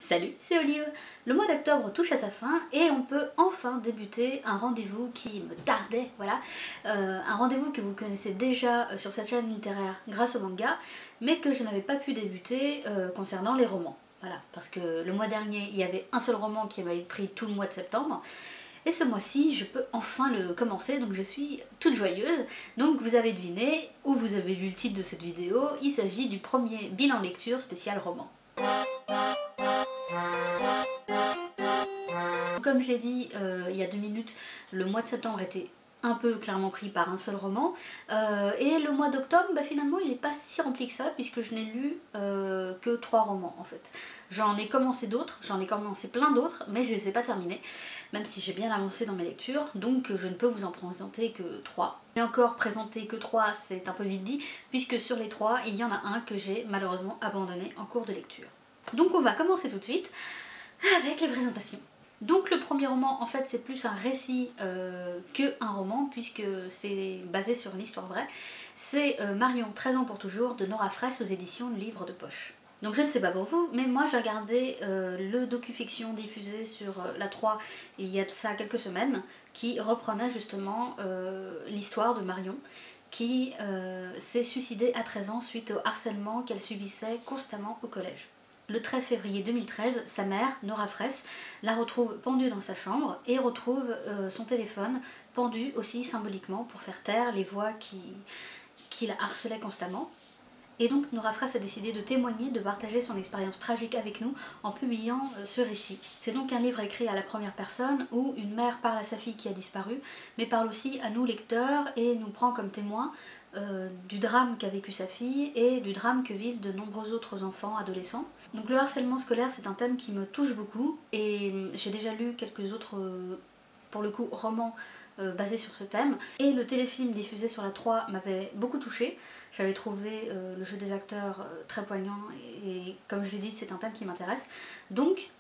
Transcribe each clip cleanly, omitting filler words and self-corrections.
Salut, c'est Olive. Le mois d'octobre touche à sa fin et on peut enfin débuter un rendez-vous qui me tardait, voilà. Un rendez-vous que vous connaissez déjà sur cette chaîne littéraire grâce au manga, mais que je n'avais pas pu débuter concernant les romans. Voilà, parce que le mois dernier, il y avait un seul roman qui m'avait pris tout le mois de septembre. Et ce mois-ci, je peux enfin le commencer, donc je suis toute joyeuse. Donc vous avez deviné, ou vous avez lu le titre de cette vidéo, il s'agit du premier bilan lecture spécial roman. Comme je l'ai dit il y a 2 minutes, le mois de septembre était un peu clairement pris par un seul roman, et le mois d'octobre, finalement il n'est pas si rempli que ça, puisque je n'ai lu que 3 romans en fait. J'en ai commencé d'autres, j'en ai commencé plein d'autres, mais je ne les ai pas terminés, même si j'ai bien avancé dans mes lectures, donc je ne peux vous en présenter que 3. Et encore présenter que 3, c'est un peu vite dit, puisque sur les 3, il y en a un que j'ai malheureusement abandonné en cours de lecture. Donc on va commencer tout de suite avec les présentations. Donc le premier roman, en fait, c'est plus un récit qu'un roman, puisque c'est basé sur une histoire vraie. C'est Marion, 13 ans pour toujours, de Nora Fraisse aux éditions Livre de Poche. Donc je ne sais pas pour vous, mais moi j'ai regardé le docu-fiction diffusé sur la 3 il y a de ça quelques semaines, qui reprenait justement l'histoire de Marion, qui s'est suicidée à 13 ans suite au harcèlement qu'elle subissait constamment au collège. Le 13 février 2013, sa mère, Nora Fraisse, la retrouve pendue dans sa chambre et retrouve son téléphone pendu aussi symboliquement pour faire taire les voix qui la harcelaient constamment. Et donc Nora Fraisse a décidé de témoigner, de partager son expérience tragique avec nous en publiant ce récit. C'est donc un livre écrit à la première personne où une mère parle à sa fille qui a disparu, mais parle aussi à nous lecteurs et nous prend comme témoins du drame qu'a vécu sa fille et du drame que vivent de nombreux autres enfants, adolescents. Donc le harcèlement scolaire, c'est un thème qui me touche beaucoup et j'ai déjà lu quelques autres, pour le coup, romans basés sur ce thème. Et le téléfilm diffusé sur la 3 m'avait beaucoup touchée. J'avais trouvé le jeu des acteurs très poignant et comme je l'ai dit, c'est un thème qui m'intéresse. Donc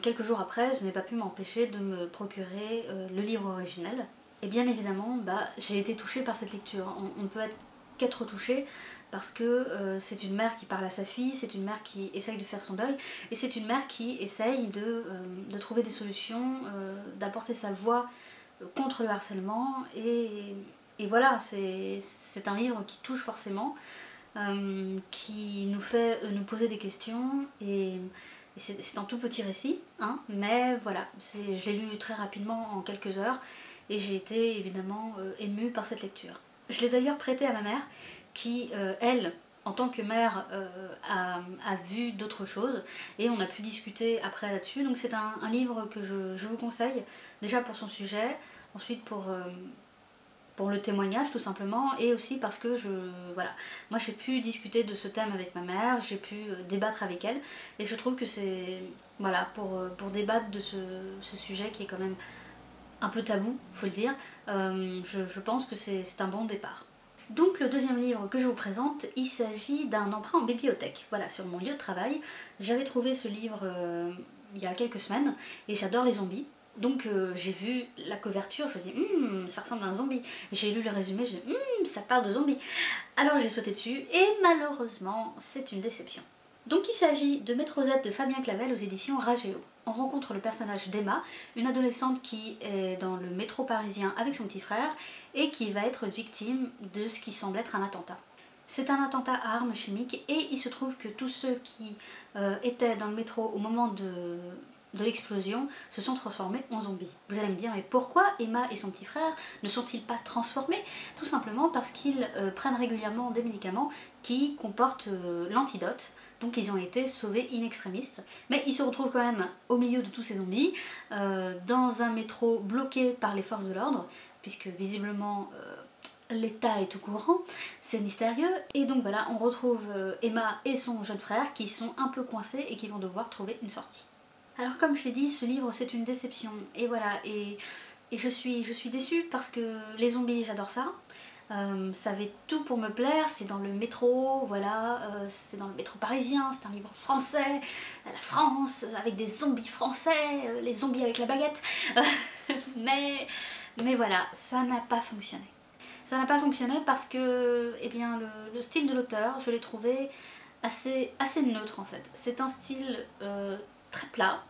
quelques jours après, je n'ai pas pu m'empêcher de me procurer le livre originel. Et bien évidemment, j'ai été touchée par cette lecture. On ne peut être qu'être touchée parce que c'est une mère qui parle à sa fille, c'est une mère qui essaye de faire son deuil, et c'est une mère qui essaye de trouver des solutions, d'apporter sa voix contre le harcèlement, et voilà, c'est un livre qui touche forcément, qui nous fait nous poser des questions, et c'est un tout petit récit, hein, mais voilà, je l'ai lu très rapidement en quelques heures, et j'ai été évidemment émue par cette lecture. Je l'ai d'ailleurs prêté à ma mère qui, elle, en tant que mère, a vu d'autres choses et on a pu discuter après là-dessus. Donc c'est un livre que je vous conseille, déjà pour son sujet, ensuite pour le témoignage tout simplement, et aussi parce que voilà, moi j'ai pu discuter de ce thème avec ma mère, j'ai pu débattre avec elle, et je trouve que c'est, voilà, pour débattre de ce sujet qui est quand même un peu tabou, faut le dire, je pense que c'est un bon départ. Donc le deuxième livre que je vous présente, il s'agit d'un emprunt en bibliothèque. Voilà, sur mon lieu de travail, j'avais trouvé ce livre il y a quelques semaines, et j'adore les zombies. Donc j'ai vu la couverture, je me suis dit ça ressemble à un zombie. J'ai lu le résumé, je me suis dit ça parle de zombies. Alors j'ai sauté dessus, et malheureusement c'est une déception. Donc il s'agit de Métro Z de Fabien Clavel aux éditions Rageo. On rencontre le personnage d'Emma, une adolescente qui est dans le métro parisien avec son petit frère et qui va être victime de ce qui semble être un attentat. C'est un attentat à armes chimiques, et il se trouve que tous ceux qui étaient dans le métro au moment de l'explosion se sont transformés en zombies. Vous allez me dire, mais pourquoi Emma et son petit frère ne sont-ils pas transformés? Tout simplement parce qu'ils prennent régulièrement des médicaments qui comportent l'antidote. Donc ils ont été sauvés in extremis, mais ils se retrouvent quand même au milieu de tous ces zombies, dans un métro bloqué par les forces de l'ordre, puisque visiblement l'État est au courant, c'est mystérieux, et donc voilà, on retrouve Emma et son jeune frère qui sont un peu coincés et qui vont devoir trouver une sortie. Alors comme je l'ai dit, ce livre c'est une déception, et voilà, et je suis déçue parce que les zombies, j'adore ça. Ça avait tout pour me plaire, c'est dans le métro, voilà, c'est dans le métro parisien, c'est un livre français, la France, avec des zombies français, les zombies avec la baguette, mais voilà, ça n'a pas fonctionné. Ça n'a pas fonctionné parce que, eh bien, le style de l'auteur, je l'ai trouvé assez neutre en fait. C'est un style très plat.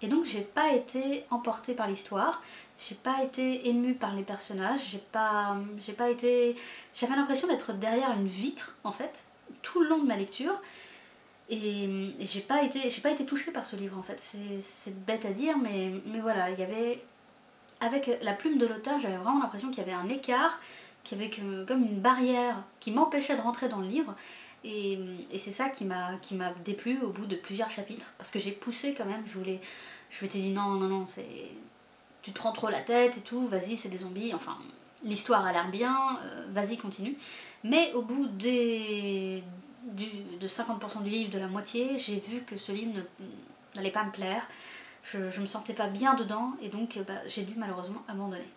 Et donc j'ai pas été emportée par l'histoire, j'ai pas été émue par les personnages, j'avais l'impression d'être derrière une vitre en fait, tout le long de ma lecture. Et j'ai pas été touchée par ce livre en fait, c'est bête à dire, mais voilà, il y avait, avec la plume de l'auteur, j'avais vraiment l'impression qu'il y avait un écart, qu'il y avait comme une barrière qui m'empêchait de rentrer dans le livre. Et c'est ça qui m'a déplu au bout de plusieurs chapitres, parce que j'ai poussé quand même, je m'étais dit non, tu te prends trop la tête et tout, vas-y c'est des zombies, enfin l'histoire a l'air bien, vas-y continue. Mais au bout de 50% du livre, de la moitié, j'ai vu que ce livre n'allait pas me plaire, je me sentais pas bien dedans, et donc j'ai dû malheureusement abandonner.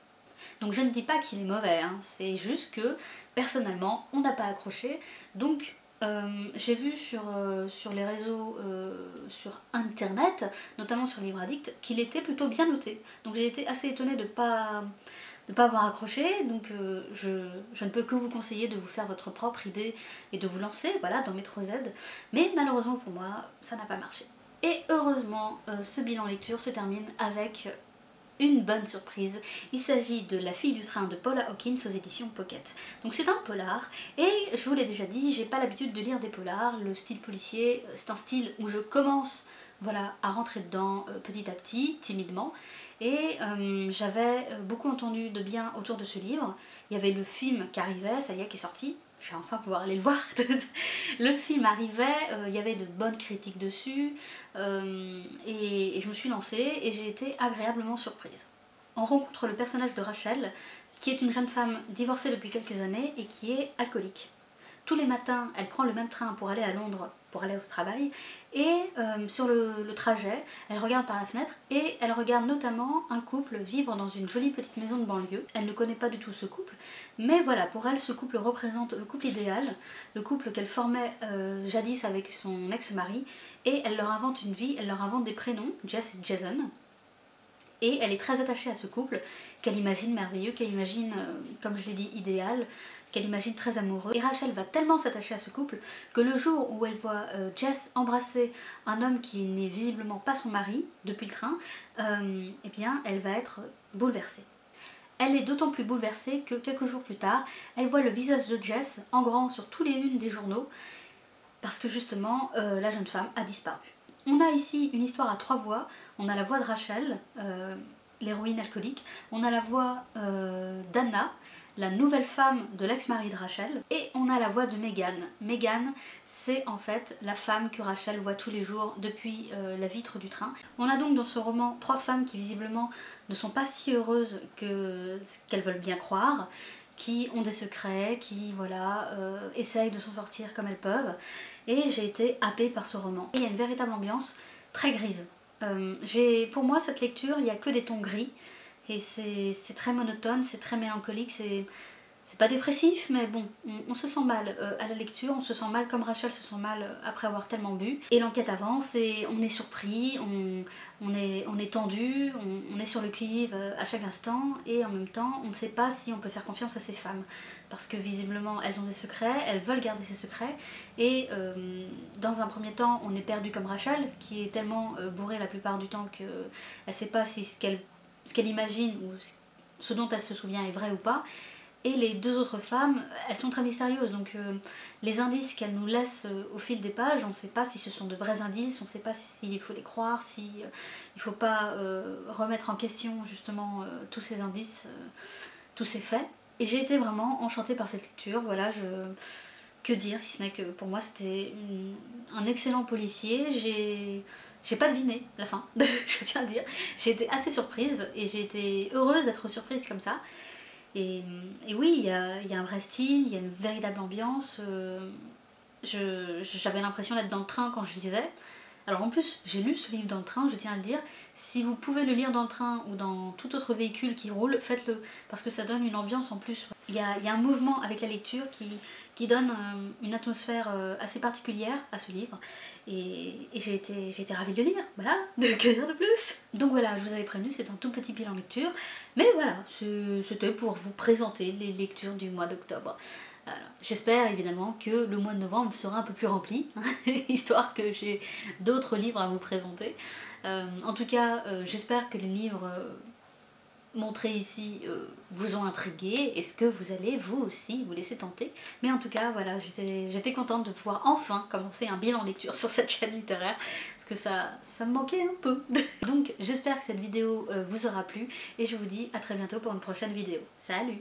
Donc je ne dis pas qu'il est mauvais, hein, c'est juste que personnellement on n'a pas accroché, donc j'ai vu sur les réseaux, sur internet, notamment sur Livre Addict, qu'il était plutôt bien noté. Donc j'ai été assez étonnée de pas avoir accroché, donc je ne peux que vous conseiller de vous faire votre propre idée et de vous lancer, voilà, dans Métro Z. Mais malheureusement pour moi, ça n'a pas marché. Et heureusement, ce bilan lecture se termine avec une bonne surprise. Il s'agit de La fille du train de Paula Hawkins aux éditions Pocket. Donc c'est un polar, et je vous l'ai déjà dit, j'ai pas l'habitude de lire des polars. Le style policier, c'est un style où je commence, voilà, à rentrer dedans petit à petit, timidement. Et j'avais beaucoup entendu de bien autour de ce livre. Il y avait le film qui arrivait, ça y est, qui est sorti. Je vais enfin pouvoir aller le voir. Le film arrivait, il y avait de bonnes critiques dessus, et je me suis lancée et j'ai été agréablement surprise. On rencontre le personnage de Rachel, qui est une jeune femme divorcée depuis quelques années et qui est alcoolique. Tous les matins, elle prend le même train pour aller à Londres, pour aller au travail, et sur le trajet, elle regarde par la fenêtre et elle regarde notamment un couple vivre dans une jolie petite maison de banlieue. Elle ne connaît pas du tout ce couple, mais voilà, pour elle, ce couple représente le couple idéal, le couple qu'elle formait jadis avec son ex-mari, et elle leur invente une vie, elle leur invente des prénoms, Jess et Jason. Et elle est très attachée à ce couple, qu'elle imagine merveilleux, qu'elle imagine, comme je l'ai dit, idéal, qu'elle imagine très amoureux. Et Rachel va tellement s'attacher à ce couple que le jour où elle voit Jess embrasser un homme qui n'est visiblement pas son mari depuis le train, eh bien elle va être bouleversée. Elle est d'autant plus bouleversée que quelques jours plus tard, elle voit le visage de Jess en grand sur tous les unes des journaux, parce que justement la jeune femme a disparu. On a ici une histoire à trois voix. On a la voix de Rachel, l'héroïne alcoolique, on a la voix d'Anna, la nouvelle femme de l'ex-mari de Rachel, et on a la voix de Megan. Megan, c'est en fait la femme que Rachel voit tous les jours depuis la vitre du train. On a donc dans ce roman trois femmes qui visiblement ne sont pas si heureuses que ce qu'elles veulent bien croire, qui ont des secrets, qui voilà, essayent de s'en sortir comme elles peuvent, et j'ai été happée par ce roman. Et il y a une véritable ambiance très grise. Pour moi cette lecture, il n'y a que des tons gris, et c'est très monotone, c'est très mélancolique, c'est pas dépressif, mais bon, on se sent mal à la lecture, on se sent mal comme Rachel se sent mal après avoir tellement bu. Et l'enquête avance et on est surpris, on est tendu, on est sur le qui-vive à chaque instant, et en même temps on ne sait pas si on peut faire confiance à ces femmes. Parce que visiblement elles ont des secrets, elles veulent garder ces secrets, et dans un premier temps on est perdu comme Rachel, qui est tellement bourrée la plupart du temps qu'elle ne sait pas si ce qu'elle imagine ou ce dont elle se souvient est vrai ou pas. Et les deux autres femmes, elles sont très mystérieuses, donc les indices qu'elles nous laissent au fil des pages, on ne sait pas si ce sont de vrais indices, on ne sait pas s'il faut les croire, s'il ne faut pas remettre en question justement tous ces indices, tous ces faits. Et j'ai été vraiment enchantée par cette lecture, voilà, que dire, si ce n'est que pour moi c'était un excellent policier. J'ai pas deviné la fin, je tiens à dire. J'ai été assez surprise, et j'ai été heureuse d'être surprise comme ça. Et oui, il y a un vrai style, il y a une véritable ambiance. J'avais l'impression d'être dans le train quand je lisais. Alors en plus, j'ai lu ce livre dans le train, je tiens à le dire. Si vous pouvez le lire dans le train ou dans tout autre véhicule qui roule, faites-le, parce que ça donne une ambiance en plus. Il y a un mouvement avec la lecture qui donne une atmosphère assez particulière à ce livre. Et j'ai été ravie de le lire, voilà, que dire de plus. Donc voilà, je vous avais prévenu, c'est un tout petit bilan lecture. Mais voilà, c'était pour vous présenter les lectures du mois d'octobre. Voilà. J'espère évidemment que le mois de novembre sera un peu plus rempli, histoire que j'ai d'autres livres à vous présenter. En tout cas, j'espère que les livres montrés ici vous ont intrigué. Est-ce que vous allez vous aussi vous laisser tenter? Mais en tout cas, voilà, j'étais contente de pouvoir enfin commencer un bilan lecture sur cette chaîne littéraire, parce que ça me manquait un peu. Donc j'espère que cette vidéo vous aura plu, et je vous dis à très bientôt pour une prochaine vidéo. Salut!